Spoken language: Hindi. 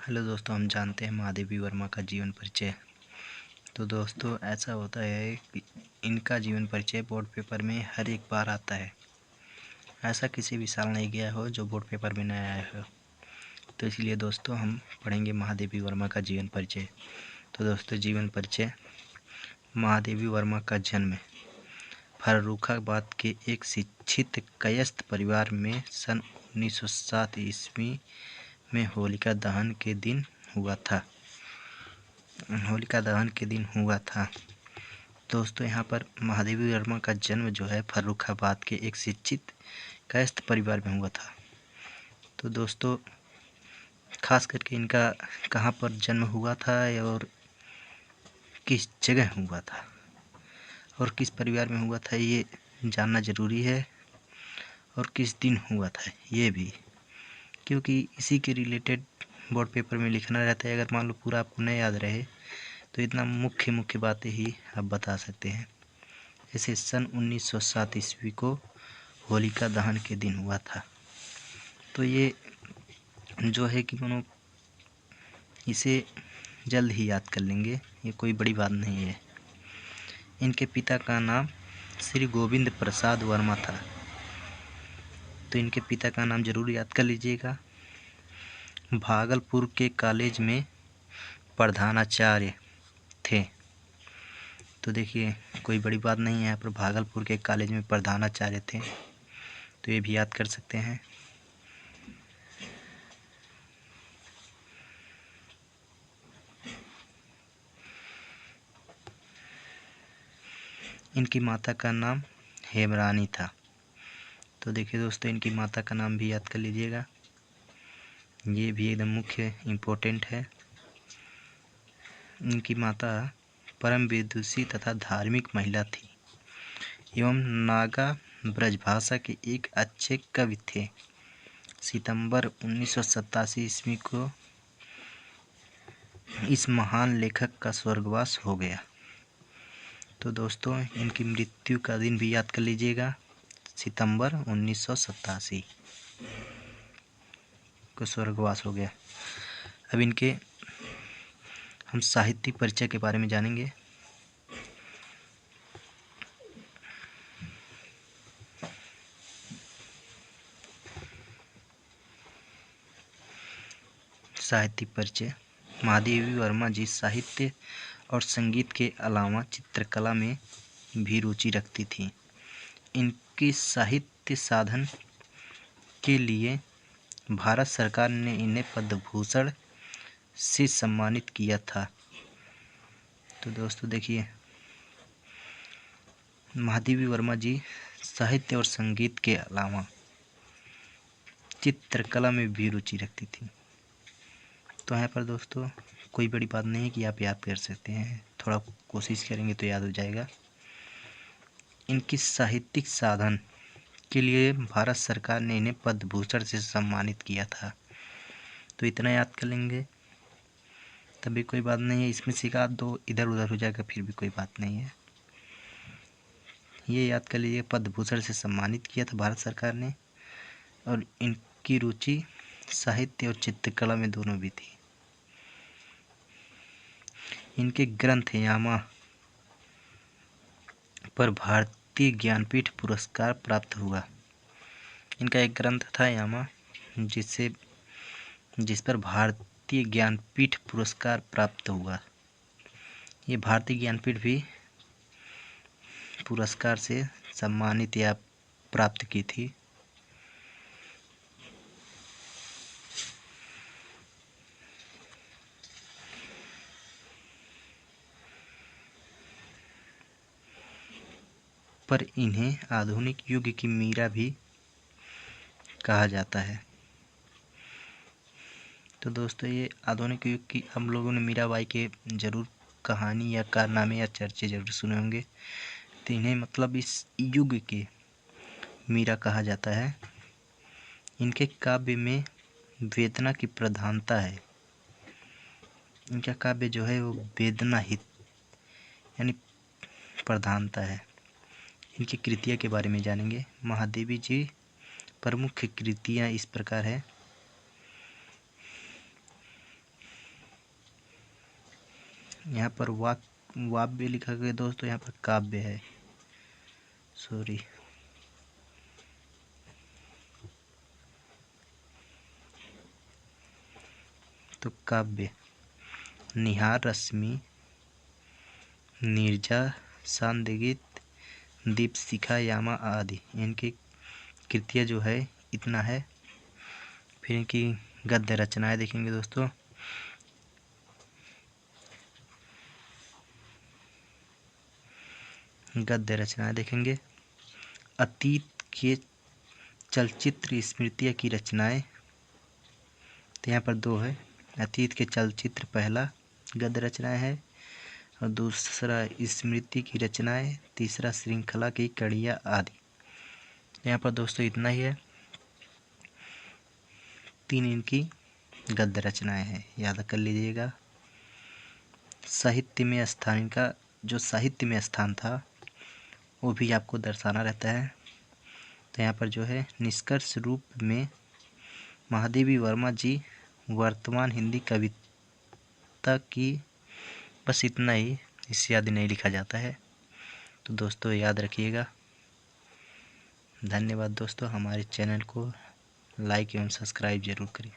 हेलो दोस्तों, हम जानते हैं महादेवी वर्मा का जीवन परिचय। तो दोस्तों ऐसा होता है कि इनका जीवन परिचय बोर्ड पेपर में हर एक बार आता है। ऐसा किसी भी साल नहीं गया हो जो बोर्ड पेपर में नहीं आया हो। तो इसलिए दोस्तों हम पढ़ेंगे महादेवी वर्मा का जीवन परिचय। तो दोस्तों जीवन परिचय। महादेवी वर्मा का जन्म फर्रुखाबाद के एक शिक्षित कायस्थ परिवार में सन 1907 ईस्वी में होलिका दहन के दिन हुआ था। दोस्तों यहाँ पर महादेवी वर्मा का जन्म जो है फर्रुखाबाद के एक शिक्षित कायस्थ परिवार में हुआ था। तो दोस्तों खास करके इनका कहाँ पर जन्म हुआ था और किस जगह हुआ था और किस परिवार में हुआ था ये जानना ज़रूरी है, और किस दिन हुआ था ये भी, क्योंकि इसी के रिलेटेड बोर्ड पेपर में लिखना रहता है। अगर मान लो पूरा आपको नहीं याद रहे तो इतना मुख्य बातें ही आप बता सकते हैं। जैसे सन 1907 ईस्वी को होलिका दहन के दिन हुआ था। तो ये जो है कि मानो इसे जल्द ही याद कर लेंगे, ये कोई बड़ी बात नहीं है। इनके पिता का नाम श्री गोविंद प्रसाद वर्मा था। तो इनके पिता का नाम ज़रूर याद कर लीजिएगा। भागलपुर के कॉलेज में प्रधानाचार्य थे। तो देखिए कोई बड़ी बात नहीं है, यहाँ पर भागलपुर के कॉलेज में प्रधानाचार्य थे, तो ये भी याद कर सकते हैं। इनकी माता का नाम हेमरानी था। तो देखिए दोस्तों इनकी माता का नाम भी याद कर लीजिएगा, ये भी एकदम मुख्य इम्पोर्टेंट है। इनकी माता परम विदुषी तथा धार्मिक महिला थी एवं नागा ब्रजभाषा के एक अच्छे कवि थे। सितंबर 1987 ईस्वी को इस महान लेखक का स्वर्गवास हो गया। तो दोस्तों इनकी मृत्यु का दिन भी याद कर लीजिएगा, सितंबर 1987 को स्वर्गवास हो गया। अब इनके हम साहित्यिक परिचय के बारे में जानेंगे। साहित्यिक परिचय। महादेवी वर्मा जी साहित्य और संगीत के अलावा चित्रकला में भी रुचि रखती थी। इनकी साहित्य साधन के लिए भारत सरकार ने इन्हें पद्म भूषण से सम्मानित किया था। तो दोस्तों देखिए महादेवी वर्मा जी साहित्य और संगीत के अलावा चित्रकला में भी रुचि रखती थी। तो यहाँ पर दोस्तों कोई बड़ी बात नहीं है कि आप याद कर सकते हैं, थोड़ा कोशिश करेंगे तो याद हो जाएगा। इनकी साहित्यिक साधन के लिए भारत सरकार ने इन्हें पद्म भूषण से सम्मानित किया था। तो इतना याद कर लेंगे तभी कोई बात नहीं है। इसमें से एक दो इधर उधर हो जाएगा फिर भी कोई बात नहीं है। ये याद कर लीजिए, पद्म भूषण से सम्मानित किया था भारत सरकार ने, और इनकी रुचि साहित्य और चित्रकला में दोनों भी थी। इनके ग्रंथ यामा पर भारतीय ज्ञानपीठ पुरस्कार प्राप्त हुआ। इनका एक ग्रंथ था यामा जिस पर भारतीय ज्ञानपीठ पुरस्कार प्राप्त हुआ। ये भारतीय ज्ञानपीठ भी पुरस्कार से सम्मानित या प्राप्त की थी। पर इन्हें आधुनिक युग की मीरा भी कहा जाता है। तो दोस्तों ये आधुनिक युग की हम लोगों ने मीराबाई के ज़रूर कहानी या कारनामे या चर्चे ज़रूर सुने होंगे। तो इन्हें मतलब इस युग के मीरा कहा जाता है। इनके काव्य में वेदना की प्रधानता है। इनका काव्य जो है वो वेदना हित यानी प्रधानता है। इनकी कृतियाँ के बारे में जानेंगे। महादेवी जी प्रमुख कृतियाँ इस प्रकार है। यहाँ पर वाव्य लिखा गया दोस्तों, यहाँ पर काव्य है, सॉरी। तो काव्य निहार रश्मि, नीरजा, सांदगीत, दीपशिखा, यामा आदि इनकी कृतियाँ जो है इतना है। फिर इनकी गद्य रचनाएं देखेंगे दोस्तों। गद्य रचनाएं देखेंगे। अतीत के चलचित्र स्मृतियाँ की रचनाएं, तो यहाँ पर दो है। अतीत के चलचित्र पहला गद्य रचनाएं है, और दूसरा स्मृति की रचनाएं, तीसरा श्रृंखला की कड़ियाँ आदि। यहाँ पर दोस्तों इतना ही है, 3 इनकी गद्य रचनाएं हैं, याद कर लीजिएगा। साहित्य में स्थान, इनका जो साहित्य में स्थान था वो भी आपको दर्शाना रहता है। तो यहाँ पर जो है निष्कर्ष रूप में महादेवी वर्मा जी वर्तमान हिंदी कविता की, बस इतना ही, इससे ज़्यादा नहीं लिखा जाता है। तो दोस्तों याद रखिएगा। धन्यवाद दोस्तों, हमारे चैनल को लाइक एवं सब्सक्राइब ज़रूर करें।